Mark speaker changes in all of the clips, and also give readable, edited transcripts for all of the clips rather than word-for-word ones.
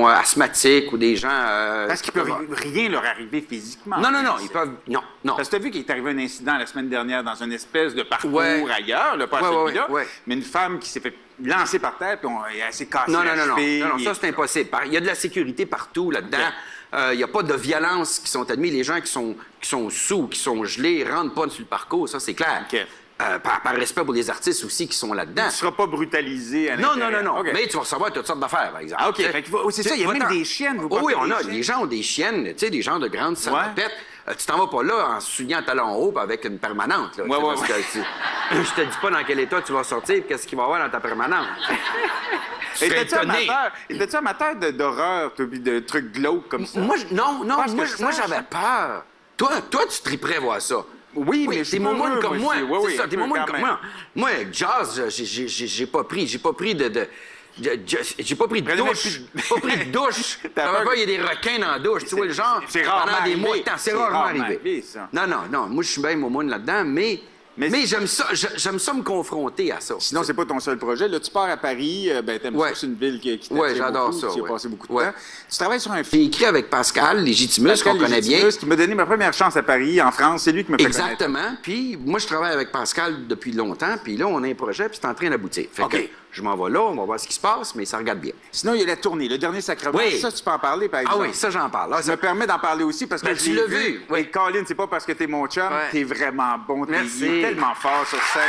Speaker 1: asthmatiques ou des gens...
Speaker 2: Parce qu'il ne peut rien leur arriver physiquement.
Speaker 1: Non, ils peuvent... Non.
Speaker 2: Parce que tu as vu qu'il est arrivé un incident la semaine dernière dans une espèce de parcours
Speaker 1: Ouais.
Speaker 2: ailleurs, là, pas celui-là,
Speaker 1: ouais.
Speaker 2: mais une femme qui s'est fait lancer par terre, puis elle s'est cassée
Speaker 1: Non,
Speaker 2: la cheville.
Speaker 1: non, ça, c'est impossible. Il y a de la sécurité partout là-dedans. Il n'y a pas de violence qui sont admis. Les gens qui sont sous, qui sont gelés, ne rentrent pas sur le parcours, ça, c'est clair.
Speaker 2: OK.
Speaker 1: Par respect pour les artistes aussi qui sont là-dedans.
Speaker 2: Tu ne seras pas brutalisé à l'intérieur.
Speaker 1: Non.
Speaker 2: Okay.
Speaker 1: Mais tu vas recevoir toutes sortes d'affaires, par exemple.
Speaker 2: Ah, OK. C'est ça, il y a même des chiennes. Vous
Speaker 1: Oui, on a.
Speaker 2: chiennes?
Speaker 1: Les gens ont des chiennes, tu sais, des gens de grandes salopettes. Tu t'en vas pas là en soulignant talons hauts avec une permanente. Là, parce que je te dis pas dans quel état tu vas sortir et qu'est-ce qu'il va y avoir dans ta permanente.
Speaker 2: Étais-tu amateur d'horreur, de trucs glauques comme ça?
Speaker 1: Moi, j'avais peur. Toi, tu triperais voir ça.
Speaker 2: Oui, mais
Speaker 1: t'es momoune comme moi.
Speaker 2: Oui,
Speaker 1: t'es momoune comme moi. Moi, jazz, j'ai pas pris de douche. J'ai pas pris de douche. Il y a des requins dans la douche. Tu vois le genre?
Speaker 2: C'est rarement
Speaker 1: pendant des mois
Speaker 2: arrivé.
Speaker 1: de temps. C'est rarement arrivé.
Speaker 2: Ça.
Speaker 1: Non. Moi, je suis bien momoune là-dedans, mais j'aime ça me confronter à ça.
Speaker 2: Sinon, c'est pas ton seul projet. Là, tu pars à Paris. T'aimes ça, c'est une ville qui t'attire beaucoup.
Speaker 1: J'adore ça.
Speaker 2: Tu y as passé beaucoup de temps. Tu travailles sur un film.
Speaker 1: J'ai écrit avec Pascal Légitimus, qu'on connaît bien.
Speaker 2: Qui m'a donné ma première chance à Paris, en France. C'est lui qui m'a fait connaître.
Speaker 1: Exactement. Puis moi, je travaille avec Pascal depuis longtemps. Puis là, on a un projet, puis c'est en train d'aboutir. Fait que je m'en vais là, on va voir ce qui se passe, mais ça regarde bien.
Speaker 2: Sinon, il y a la tournée, le dernier sacrement.
Speaker 1: Oui.
Speaker 2: Ça, tu peux en parler, par exemple.
Speaker 1: Ah oui, ça, j'en parle. Là,
Speaker 2: ça me permet d'en parler aussi parce que
Speaker 1: tu l'as vu.
Speaker 2: Oui. Et Colin, c'est pas parce que t'es mon chum, t'es vraiment bon.
Speaker 1: Merci.
Speaker 2: Il est tellement fort sur scène.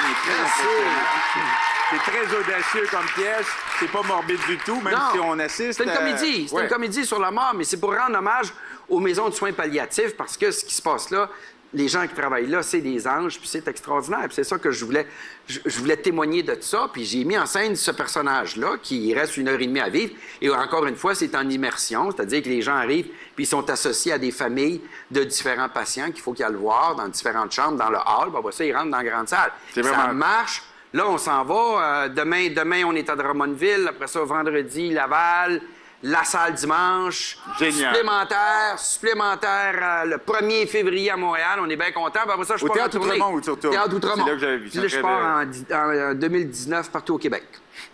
Speaker 2: C'est très audacieux comme pièce. C'est pas morbide du tout, même si on assiste.
Speaker 1: C'est une comédie. C'est une comédie sur la mort, mais c'est pour rendre hommage aux maisons de soins palliatifs parce que ce qui se passe là, les gens qui travaillent là, c'est des anges, puis c'est extraordinaire. Puis c'est ça que je voulais témoigner de ça. Puis j'ai mis en scène ce personnage-là qui reste 1h30 à vivre. Et encore une fois, c'est en immersion, c'est-à-dire que les gens arrivent puis ils sont associés à des familles de différents patients qu'il faut qu'ils aillent le voir dans différentes chambres, dans le hall. Puis après ça, ils rentrent dans la grande salle. Ça marche. Là, on s'en va. Demain, on est à Drummondville. Après ça, vendredi, Laval. La salle dimanche.
Speaker 2: Génial.
Speaker 1: Supplémentaire le 1er février à Montréal. On est bien contents. Après ça, je pars en tournée.
Speaker 2: Théâtre Outremont ou sur
Speaker 1: Théâtre Outremont.
Speaker 2: C'est là que j'avais vu ça.
Speaker 1: Puis là, je pars en 2019 partout au Québec.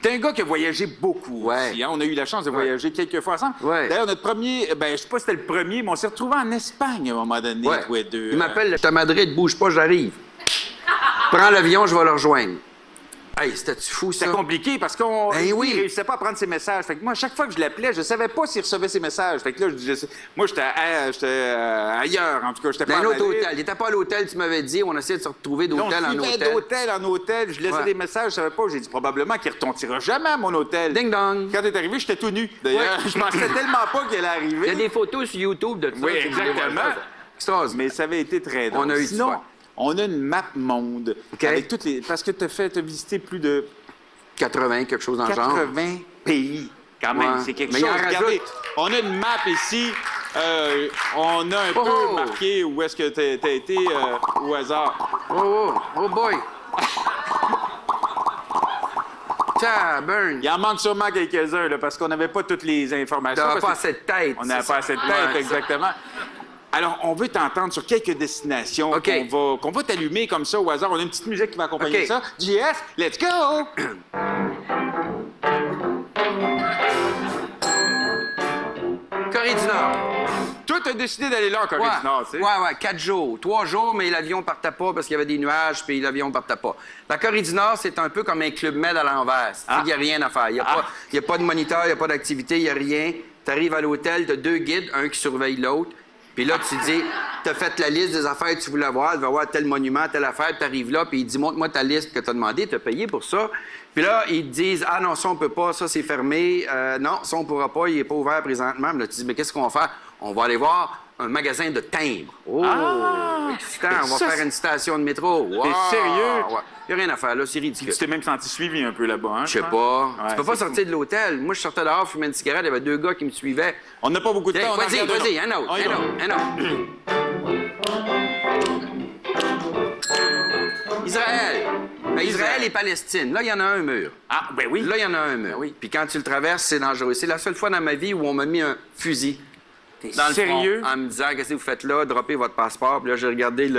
Speaker 2: T'es un gars qui a voyagé beaucoup aussi, hein? On a eu la chance de voyager quelques fois ensemble. D'ailleurs, notre premier... je sais pas si c'était le premier, mais on s'est retrouvés en Espagne à un moment donné, tous les deux.
Speaker 1: Il m'appelle, je suis à Madrid, bouge pas, j'arrive. Prends l'avion, je vais le rejoindre. Hey, c'était-tu fou, ça?
Speaker 2: C'était compliqué parce qu'on
Speaker 1: il
Speaker 2: réussissait pas à prendre ses messages. Fait que moi, à chaque fois que je l'appelais, je savais pas s'il recevait ses messages. Fait que là, moi, j'étais ailleurs, en tout cas. J'étais pas
Speaker 1: dans un autre hôtel. Il était pas à l'hôtel, tu m'avais dit. On essayait de se retrouver d'hôtel en hôtel.
Speaker 2: D'hôtel en hôtel. Je laissais des messages, je savais pas. J'ai dit probablement qu'il ne retentira jamais à mon hôtel.
Speaker 1: Ding dong.
Speaker 2: Quand t'es arrivé, j'étais tout nu. D'ailleurs, je pensais tellement pas qu'elle allait arriver.
Speaker 1: Il y a des photos sur YouTube de ça.
Speaker 2: Oui, exactement. Mais ça avait été très drôle.
Speaker 1: On a eu du fun.
Speaker 2: On a une map monde avec toutes les... Parce que tu as visité plus de...
Speaker 1: 80, quelque chose dans le genre.
Speaker 2: 80 pays, quand même. C'est quelque chose. Regardez, on a une map ici. On a un peu marqué où est-ce que tu as été au hasard.
Speaker 1: Oh boy! Burn.
Speaker 2: Il en manque sûrement quelques-uns, là, parce qu'on n'avait pas toutes les informations.
Speaker 1: On n'avait pas assez de tête.
Speaker 2: On n'avait pas assez de tête, exactement. Alors, on veut t'entendre sur quelques destinations qu'on va t'allumer comme ça au hasard. On a une petite musique qui va accompagner ça. JF, let's go!
Speaker 1: Corée du Nord.
Speaker 2: Toi, t'as décidé d'aller là en Corée du Nord, tu sais?
Speaker 1: Ouais, 4 jours. 3 jours, mais l'avion partait pas parce qu'il y avait des nuages, puis l'avion partait pas. La Corée du Nord, c'est un peu comme un club med à l'envers. Il n'y a rien à faire. Il n'y a pas de moniteur, il n'y a pas d'activité, il n'y a rien. Tu arrives à l'hôtel, tu as 2 guides, un qui surveille l'autre. Puis là, tu dis, t'as fait la liste des affaires que tu voulais voir, tu vas voir tel monument, telle affaire, tu arrives là, puis il dit, montre-moi ta liste que tu as demandé, tu as payé pour ça. Puis là, ils te disent, ah non, ça, on peut pas, ça, c'est fermé. Non, ça, on pourra pas, il est pas ouvert présentement. Mais là, tu dis, mais qu'est-ce qu'on va faire? On va aller voir un magasin de timbres. Oh, excitant, on va faire une station de métro. Wow.
Speaker 2: T'es sérieux?
Speaker 1: Il n'y a rien à faire, là, c'est ridicule.
Speaker 2: Tu t'es même senti suivi un peu là-bas, hein?
Speaker 1: Je sais pas. Tu peux pas sortir de l'hôtel. Moi, je sortais dehors, fumais une cigarette, il y avait 2 gars qui me suivaient.
Speaker 2: On n'a pas beaucoup de temps.
Speaker 1: Vas-y, un autre. Israël. Israël et Palestine. Là, il y en a un mur.
Speaker 2: Ah, ben oui.
Speaker 1: Là, il y en a un mur. Oui. Puis quand tu le traverses, c'est dangereux. C'est la seule fois dans ma vie où on m'a mis un fusil.
Speaker 2: Dans le sérieux?
Speaker 1: En me disant, qu'est-ce que vous faites là? Droppez votre passeport. Puis là, j'ai regardé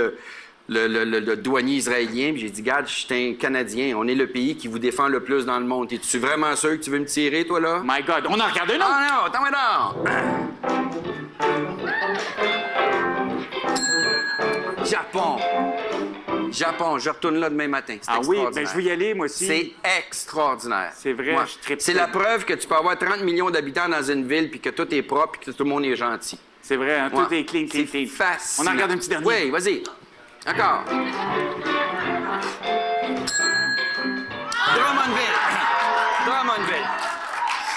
Speaker 1: le douanier israélien, puis j'ai dit, regarde, je suis un Canadien, on est le pays qui vous défend le plus dans le monde. Es-tu vraiment sûr que tu veux me tirer, toi, là?
Speaker 2: My God, on en regarde un autre!
Speaker 1: Ah non, attends-moi donc! Japon, je retourne là demain matin. C'est extraordinaire.
Speaker 2: Oui, je veux y aller, moi aussi.
Speaker 1: C'est extraordinaire.
Speaker 2: C'est vrai, je tripe.
Speaker 1: C'est la preuve que tu peux avoir 30 millions d'habitants dans une ville, puis que tout est propre, puis que tout le monde est gentil.
Speaker 2: C'est vrai, hein, tout est clean.
Speaker 1: C'est fascinant.
Speaker 2: On en regarde un petit dernier.
Speaker 1: Oui, vas-y. D'accord. Drummondville.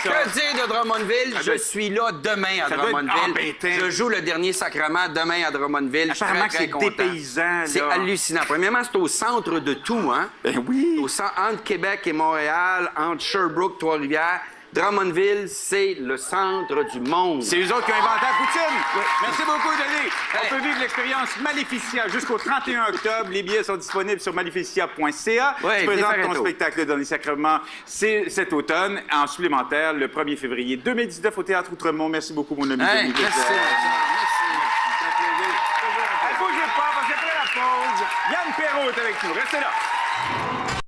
Speaker 1: Que dire de Drummondville? Je suis là demain à Drummondville. Je joue le dernier sacrement demain à Drummondville.
Speaker 2: Apparemment
Speaker 1: je suis très, très
Speaker 2: c'est
Speaker 1: content.
Speaker 2: dépaysant.
Speaker 1: C'est hallucinant. Premièrement, c'est au centre de tout, hein?
Speaker 2: Ben oui.
Speaker 1: Entre Québec et Montréal, entre Sherbrooke, Trois-Rivières. Drummondville, c'est le centre du monde.
Speaker 2: C'est eux autres qui ont inventé la poutine.
Speaker 1: Oui.
Speaker 2: Merci beaucoup, Denis. On peut vivre l'expérience Maleficia jusqu'au 31 octobre. Les billets sont disponibles sur maleficia.ca.
Speaker 1: Oui,
Speaker 2: tu présentes ton spectacle dans les sacrements cet automne. En supplémentaire, le 1er février 2019 au Théâtre Outremont. Merci beaucoup, mon ami Denis.
Speaker 1: Merci.
Speaker 2: Bougez pas, parce qu'après la pause, Yann Perrault est avec nous. Restez là.